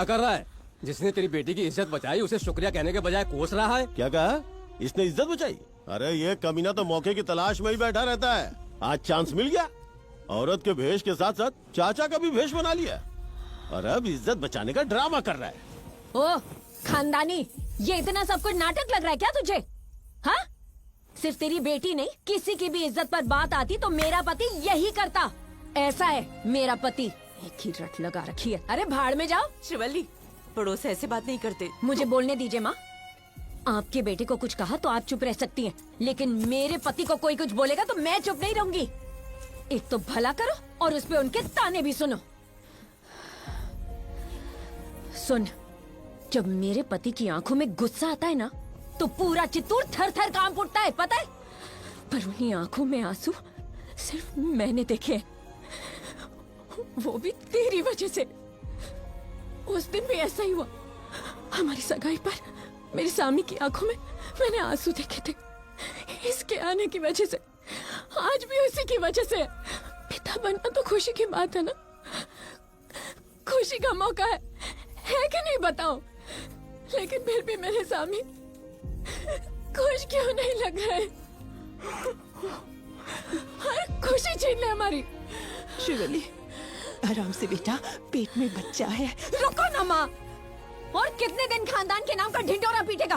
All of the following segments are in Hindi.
कर रहा है? जिसने तेरी बेटी की इज्जत बचाई उसे शुक्रिया कहने के बजाय कोस रहा है। क्या कहा? इसने इज्जत बचाई? अरे ये कमीना तो मौके की तलाश में ही बैठा रहता है। आज चांस मिल गया, औरत के भेष के साथ साथ चाचा का भी भेष बना लिया और अब इज्जत बचाने का ड्रामा कर रहा है। ओ खानदानी, ये इतना सब कुछ नाटक लग रहा है क्या तुझे? हाँ, सिर्फ तेरी बेटी नहीं, किसी की भी इज्जत पर बात आती तो मेरा पति यही करता। ऐसा है मेरा पति, एक ही रट लगा रखी है। अरे भाड़ में जाओ। शिवल्ली, पड़ोस ऐसे बात नहीं करते। मुझे बोलने दीजिए माँ। आपके बेटे को कुछ कहा तो आप चुप रह सकती हैं, लेकिन मेरे पति को कोई कुछ बोलेगा तो मैं चुप नहीं रहूंगी। एक तो भला करो और उस पे उनके ताने भी सुनो। सुन, जब मेरे पति की आंखों में गुस्सा आता है ना तो पूरा चित्तूर थर थर कांप उठता है, पता है? पर उन्हीं आंखों में आंसू सिर्फ मैंने देखे, वो भी तेरी वजह से। उस दिन भी ऐसा ही हुआ। हमारी सगाई पर मेरी स्वामी की आंखों में मैंने आंसू देखे थे। इसके आने की वजह से, आज भी उसी की वजह से। पिता बनना तो खुशी की बात है ना, खुशी का मौका है कि नहीं बताओ? लेकिन फिर भी मेरे स्वामी खुश क्यों नहीं लग रहे? हर खुशी छीन ले हमारी। शिवल्ली, आराम से बेटा, पेट में बच्चा है। रुको ना माँ। और कितने दिन खानदान के नाम का ढिंढोरा पीटेगा?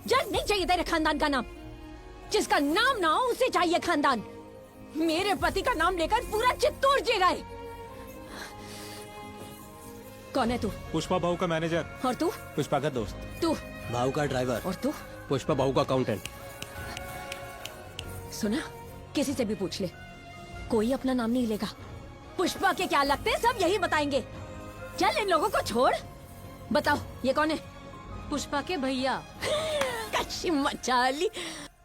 जज नहीं चाहिए तेरे खानदान का नाम। जिसका नाम ना हो उसे चाहिए खानदान। मेरे पति का नाम लेकर पूरा चित्तौड़ जी रहा है। कौन है तू? पुष्पा भाऊ का मैनेजर। और तू? पुष्पा का दोस्त। तू? भाऊ का ड्राइवर। और तू? पुष्पा भाऊ का अकाउंटेंट। सुना, किसी से भी पूछ ले, कोई अपना नाम नहीं लेगा। पुष्पा के क्या लगते हैं सब यही बताएंगे। चल इन लोगों को छोड़, बताओ ये कौन है? पुष्पा के भैया। कच्ची मचाली।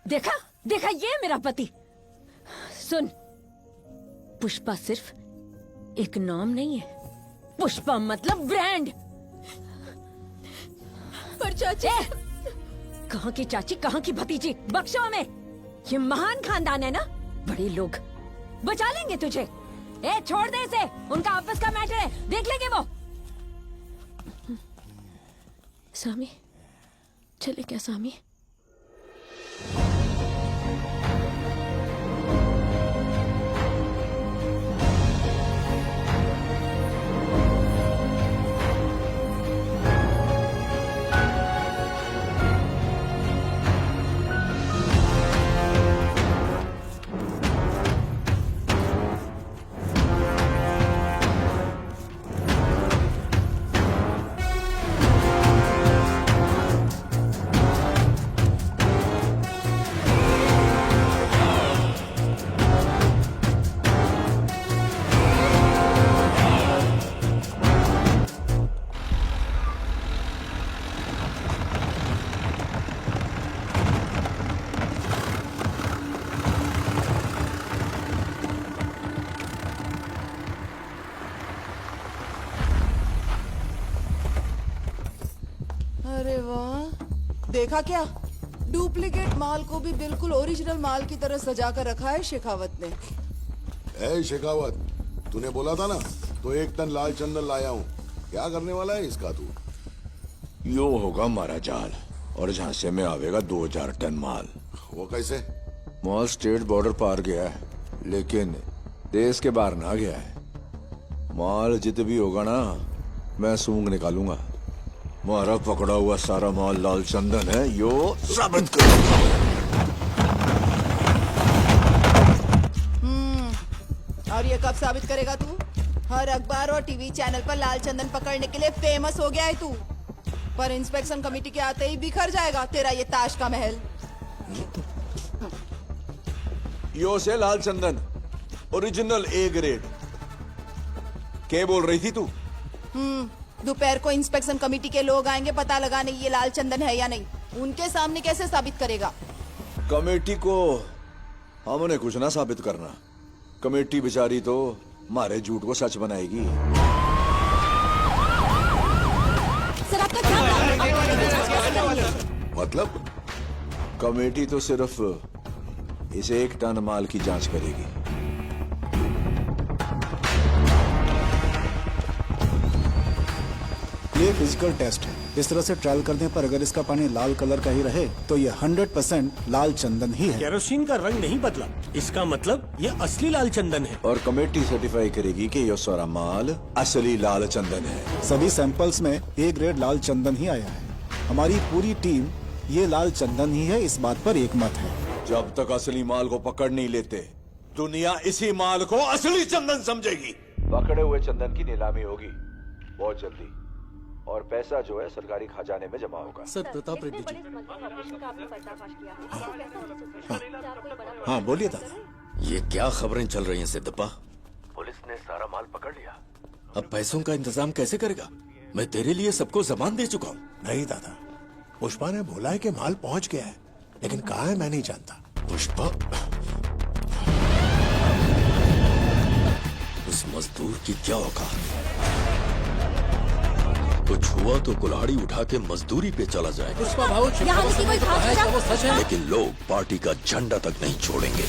देखा देखा, ये मेरा पति। सुन, पुष्पा सिर्फ एक नाम नहीं है, पुष्पा मतलब ब्रांड। पर चाची, कहाँ की चाची कहाँ की भतीजी, बख्शो हमें। ये महान खानदान है ना, बड़े लोग बचा लेंगे तुझे। ए छोड़ दे इसे, उनका आपस का मैटर है, देख लेंगे वो। स्वामी, चले क्या स्वामी? अरे वाह, देखा क्या? डुप्लीकेट माल को भी बिल्कुल ओरिजिनल माल की तरह सजा कर रखा है शेखावत ने। ए शेखावत, तूने बोला था ना, तो 1 टन लाल चंदन लाया हूँ। क्या करने वाला है इसका तू? यो होगा हमारा जाल और झांसे में आवेगा 2000 टन माल। वो कैसे? माल स्टेट बॉर्डर पार गया है, लेकिन देश के बाहर ना गया है। माल जित भी होगा ना, मैं सूंघ निकालूंगा। हमारा पकड़ा हुआ सारा माल लाल चंदन है, यो साबित करूंगा। और ये कब साबित करेगा तू? हर अखबार और टीवी चैनल पर लाल चंदन पकड़ने के लिए फेमस हो गया है तू। पर इंस्पेक्शन कमेटी के आते ही बिखर जाएगा तेरा ये ताश का महल। यो से लाल चंदन ओरिजिनल ए ग्रेड। क्या बोल रही थी तू? दोपहर को इंस्पेक्शन कमेटी के लोग आएंगे पता लगाने ये लाल चंदन है या नहीं। उनके सामने कैसे साबित करेगा? कमेटी को हमने कुछ ना साबित करना। कमेटी बेचारी तो हमारे झूठ को सच बनाएगी। सर आपका क्या मतलब? कमेटी तो सिर्फ इस 1 टन माल की जांच करेगी। ये फिजिकल टेस्ट है। इस तरह से ट्रायल करने पर अगर इसका पानी लाल कलर का ही रहे तो ये 100% लाल चंदन ही है। केरोसिन का रंग नहीं बदला, इसका मतलब ये असली लाल चंदन है। और कमेटी सर्टिफाई करेगी कि ये सारा माल असली लाल चंदन है। सभी सैंपल्स में ए ग्रेड लाल चंदन ही आया है। हमारी पूरी टीम ये लाल चंदन ही है, इस बात पर एकमत है। जब तक असली माल को पकड़ नहीं लेते, दुनिया इसी माल को असली चंदन समझेगी। पकड़े हुए चंदन की नीलामी होगी बहुत जल्दी, और पैसा जो है सरकारी खजाने में जमा होगा। सर प्रताप रेड्डी जी, हाँ बोलिए दादा। ये क्या खबरें चल रही हैं सिद्धप्पा? पुलिस ने सारा माल पकड़ लिया। अब पैसों का इंतजाम कैसे करेगा? मैं तेरे लिए सबको जबान दे चुका हूँ। नहीं दादा, पुष्पा ने बोला है कि माल पहुंच गया है, लेकिन कहाँ है मैं नहीं जानता। पुष्पा, उस मजदूर की क्या औकात? कुछ हुआ तो कुल्हाड़ी उठा के मजदूरी पे चला जाए, पुष्पा भाऊ यहाँ की कोई खास वजह? वो सच है। लेकिन लोग पार्टी का झंडा तक नहीं छोड़ेंगे।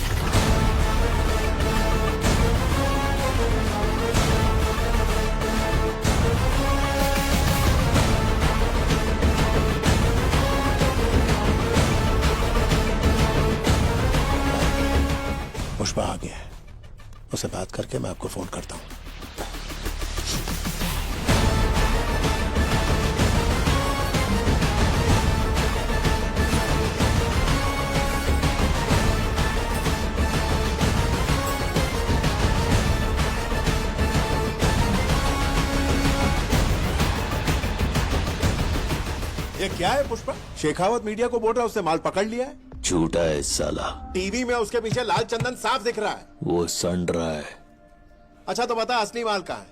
पुष्पा आ गया है, उससे बात करके मैं आपको फोन करता हूँ। ये क्या है पुष्पा? शेखावत मीडिया को बोल रहा है उससे माल पकड़ लिया है। झूठा है साला, टीवी में उसके पीछे लाल चंदन साफ दिख रहा है। वो सड़ रहा है। अच्छा तो बता असली माल कहाँ है?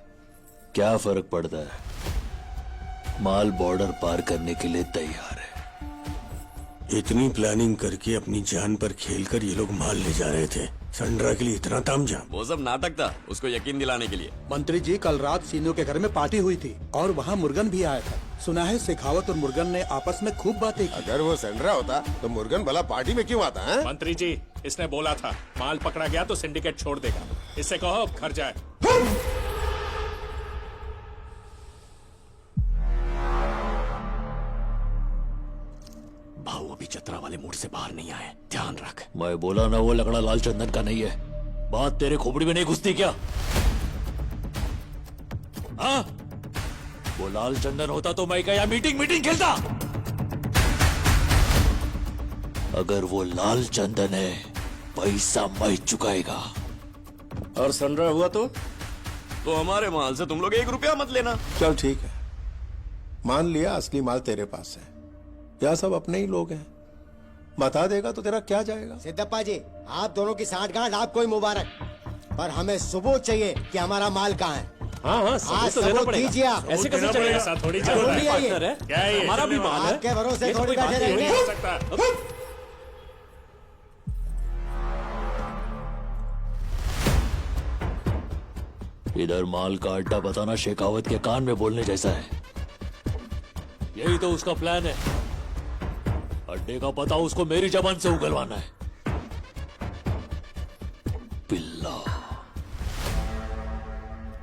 क्या फर्क पड़ता है? माल बॉर्डर पार करने के लिए तैयार है। इतनी प्लानिंग करके अपनी जान पर खेलकर ये लोग माल ले जा रहे थे। संड्रा के लिए इतना तामझाम। वो सब नाटक था, उसको यकीन दिलाने के लिए। मंत्री जी, कल रात सीनू के घर में पार्टी हुई थी और वहाँ मुर्गन भी आया था। सुना है शेखावत और मुर्गन ने आपस में खूब बातें की। अगर वो सेंड्रा होता तो मुर्गन भला पार्टी में क्यों आता है? मंत्री जी, इसने बोला था माल पकड़ा गया तो सिंडिकेट छोड़ देगा। इससे कहो अब घर जाए। भाऊ अभी चतरा वाले मूड से बाहर नहीं आए, ध्यान रख। मैं बोला ना वो लकड़ा लाल चंदन का नहीं है। बात तेरे खोपड़ी में नहीं घुसती क्या? हाँ? वो लाल चंदन होता तो मैं क्या मीटिंग खेलता? अगर वो लाल चंदन है, पैसा मैं चुकाएगा। और संड्रा हुआ तो हमारे माल से तुम लोग 1 रुपया मत लेना। चल ठीक है, मान लिया असली माल तेरे पास है। यह सब अपने ही लोग हैं, बता देगा तो तेरा क्या जाएगा? सिद्धप्पा जी, आप दोनों की साठगांठ आपको ही मुबारक, पर हमें सबूत चाहिए कि हमारा माल कहाँ है। हाँ, सबूत तो देना पड़ेगा। दीजिए आप। ऐसे कैसे चलेगा? ऐसा थोड़ी चल रहा है। क्या है ये? हमारा भी माल है। आपके भरोसे थोड़ी बैठे रहेंगे। हो सकता है। इधर माल का अड्डा बताना शेखावत के कान में बोलने जैसा है। यही तो उसका प्लान है। अड्डे का पता उसको मेरी जबान से उगलवाना है। पिल्ला।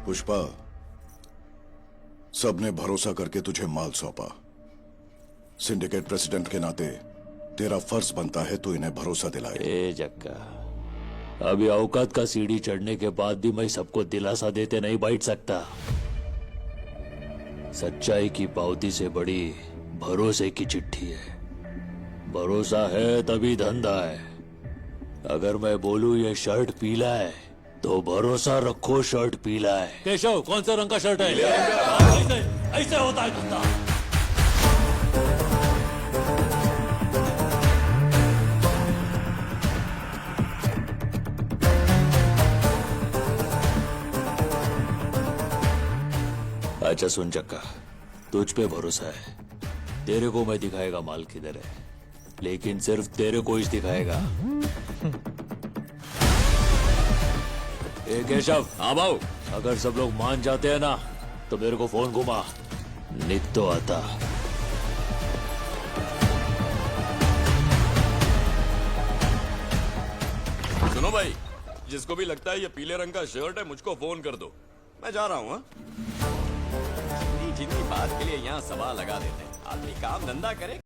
पुष्पा, सबने भरोसा करके तुझे माल सौंपा। सिंडिकेट प्रेसिडेंट के नाते तेरा फर्ज बनता है तू इन्हें भरोसा दिलाए। ए जक्का, अभी औकात का सीढ़ी चढ़ने के बाद भी मैं सबको दिलासा देते नहीं बैठ सकता। सच्चाई की पावती से बड़ी भरोसे की चिट्ठी है। भरोसा है तभी धंधा है। अगर मैं बोलूं ये शर्ट पीला है तो भरोसा रखो शर्ट पीला है। केशव, कौन सा रंग का शर्ट है? ऐसे होता है धंधा। अच्छा सुन चक्का, तुझ पे भरोसा है। तेरे को मैं दिखाएगा माल किधर है, लेकिन सिर्फ तेरे को ही दिखाएगा। ए केशव। हाँ भाऊ। अगर सब लोग मान जाते हैं ना तो मेरे को फोन घुमा, निक तो आता। सुनो भाई, जिसको भी लगता है ये पीले रंग का शर्ट है मुझको फोन कर दो, मैं जा रहा हूँ। जितनी बात आज के लिए यहाँ सभा लगा देते हैं, आदमी काम धंधा करे।